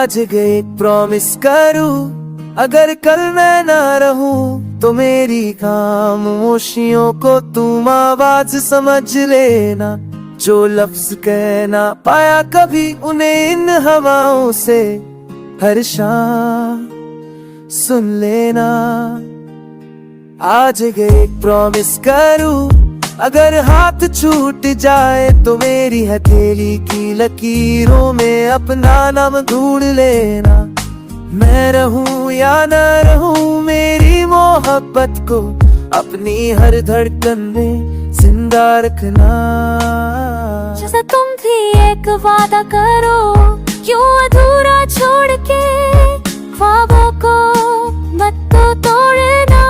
आज गए प्रॉमिस करूं, अगर कल मैं ना रहूं तो मेरी खामोशियों को तुम आवाज समझ लेना। जो लफ्ज कह ना पाया कभी उन्हें इन हवाओं से हर शाम सुन लेना। आज गए प्रॉमिस करूं, अगर हाथ छूट जाए तो मेरी हथेली की लकीरों में अपना नाम ढूंढ लेना। मैं रहूं या न रहूं मेरी मोहब्बत को अपनी हर धड़कन में जिंदा रखना। जैसे तुम भी एक वादा करो, क्यों अधूरा छोड़ के ख्वाबों को मत तो तोड़ना।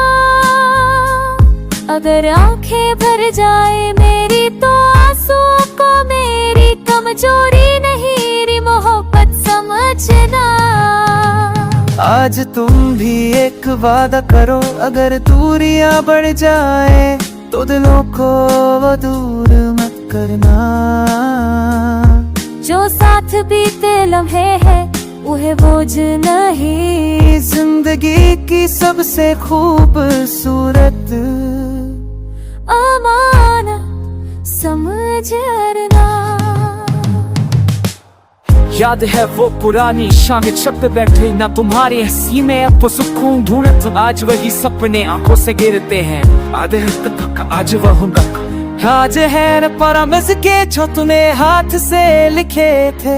अगर आंखें भर जाए मेरी तो आंसुओं को मेरी कमजोरी नहीं री मोहब्बत समझना। आज तुम भी एक वादा करो, अगर दूरियां बढ़ जाए तो दिलों को वो दूर मत करना। जो साथ बीते लम्हे हैं वह बोझ नहीं, जिंदगी की सबसे खूबसूरत अमाना समझना। याद है वो पुरानी शाम, छत पे बैठे ना तुम्हारी हंसी में अब सुकून ढूंढत। आज वही सपने आंखों से गिरते हैं, आधे तक आज वह आज है न प्रॉमिस के जो तूने हाथ से लिखे थे,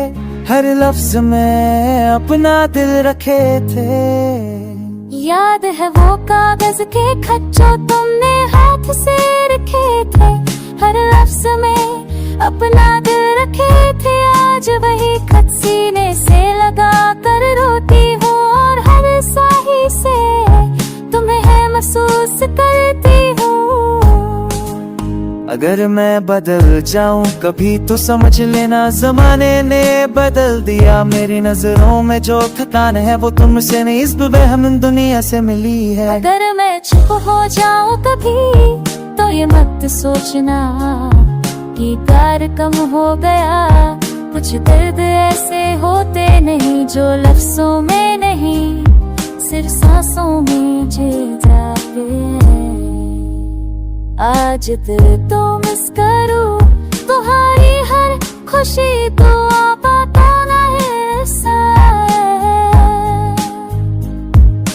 हर लफ्ज में अपना दिल रखे थे। याद है वो कागज के खत जो तुमने हाथ से रखे थे, हर लफ्ज में अपना दिल रखे थे। आज वही खत सीने से लगा कर रोती हूँ और हर स्याही से तुम्हें है महसूस करती हूँ। अगर मैं बदल जाऊं कभी तो समझ लेना जमाने ने बदल दिया। मेरी नजरों में जो थकान है वो तुमसे नहीं इस बेहम दुनिया से मिली है। अगर मैं चुप हो जाऊं कभी तो ये मत सोचना कि प्यार कम हो गया। कुछ दर्द ऐसे होते नहीं जो लफ्जों में नहीं सिर्फ सांसों में झिल जाते हैं। आज दिल तो मिस करूं तुम्हारी हर खुशी दुआ बताना हिस्सा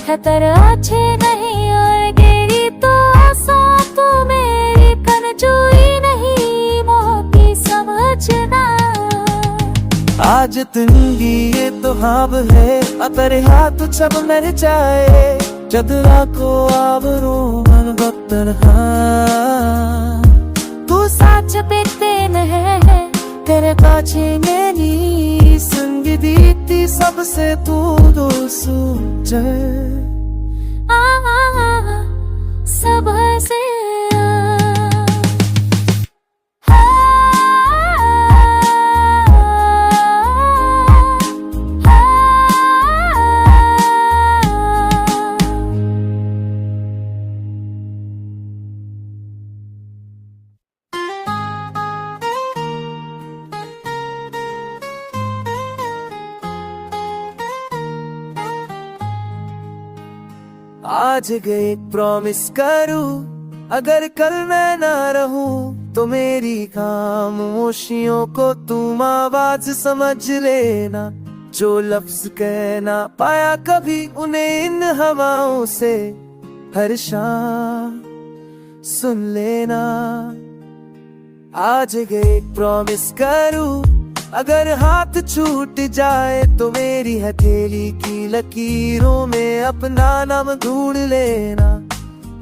है। तेरे अच्छे नहीं और गिरी तो आसा तो मेरी कमजोरी नहीं मोहब्बत समझना। आज तुंगी ये तो हाव है अतर हाथ सब मर जाए। चदरा को आवरो मन बक्तर तू साच बेते है तेरे पाछे मेरी संग दीती सबसे तू दो सूझ सब से आज गए प्रॉमिस करूं, अगर कल मैं ना रहूं तो मेरी खामोशियों को तुम आवाज समझ लेना। जो लफ्ज कह ना पाया कभी उन्हें इन हवाओं से हर शाम सुन लेना। आज गए प्रॉमिस करूं, अगर हाथ छूट जाए तो मेरी हथेली की लकीरों में अपना नाम ढूंढ लेना।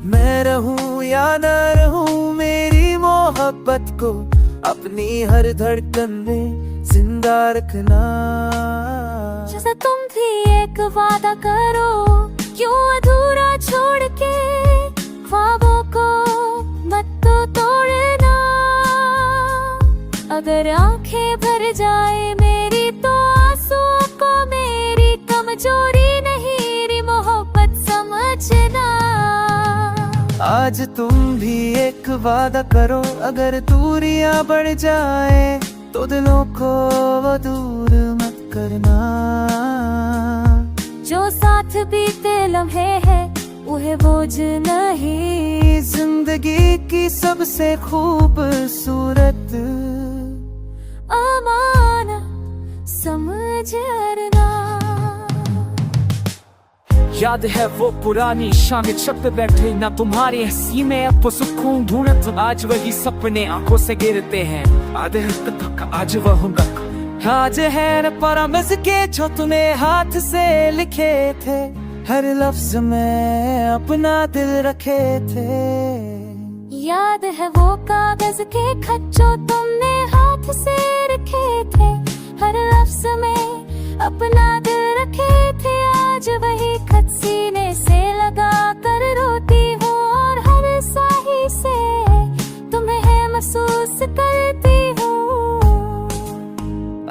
मैं रहूं या न रहूं मेरी मोहब्बत को अपनी हर धड़कन में जिंदा रखना। जैसे तुम भी एक वादा करो, क्यों अधूरा छोड़ के ख्वाबों को मत तो तोड़ना। अगर आंखें भर जाए मेरी तो आंसुओं को मेरी कमजोरी नहीं री मोहब्बत समझना। आज तुम भी एक वादा करो, अगर दूरियां बढ़ जाए तो दिलों को वो दूर मत करना। जो साथ बीते लम्हे है उहे बोझ नहीं। जिंदगी की सबसे खूबसूरत अमान समझना। याद है वो पुरानी शामें छत पे बैठे ना तुम्हारी हंसी में अब वो सुकून ढूंढत। आज वही सपने आंखों से गिरते हैं आधे तक आज वह आज है न परमस के जो तूने हाथ से लिखे थे। हर लफ्ज में अपना दिल रखे थे। याद है वो कागज के खत जो तुमने हाथ से रखे थे। हर लफ्ज में अपना दिल रखे थे। आज वही खत सीने से लगा कर रोती हूँ और हर स्याही से तुम्हें महसूस करती हूँ।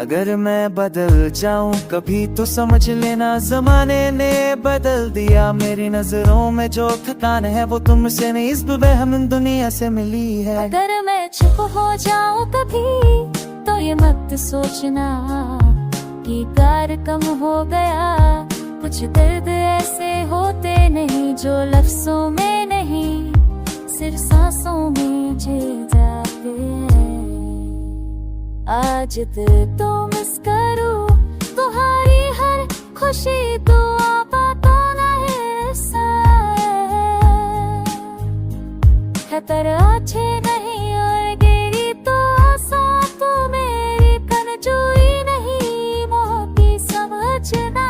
अगर मैं बदल जाऊं कभी तो समझ लेना जमाने ने बदल दिया। मेरी नजरों में जो थकान है वो तुमसे नहीं इस बेहम दुनिया से मिली है। अगर मैं चुप हो जाऊं कभी तो ये मत सोचना कि प्यार कम हो गया। कुछ दर्द ऐसे होते नहीं जो लफ्जों में नहीं सिर्फ सांसों में झिल जाते हैं। आज दिल तो मिस करूं तुम्हारी हर खुशी दुआ बातों ना हिस्सा है। पर अच्छे नहीं और गिरी तो आसान तो मेरी कनजोई नहीं मोती समझना।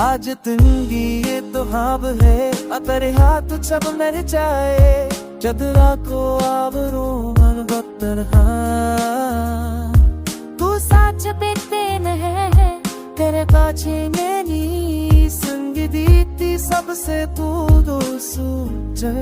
आज तंगी ये तो हाब है अतरे हाथ सब मर जाए। चदरा को आवरो मन बत्तर तू साच बेतेन है तेरे पाछे मैंने संग दीती सबसे तू दो सूझे।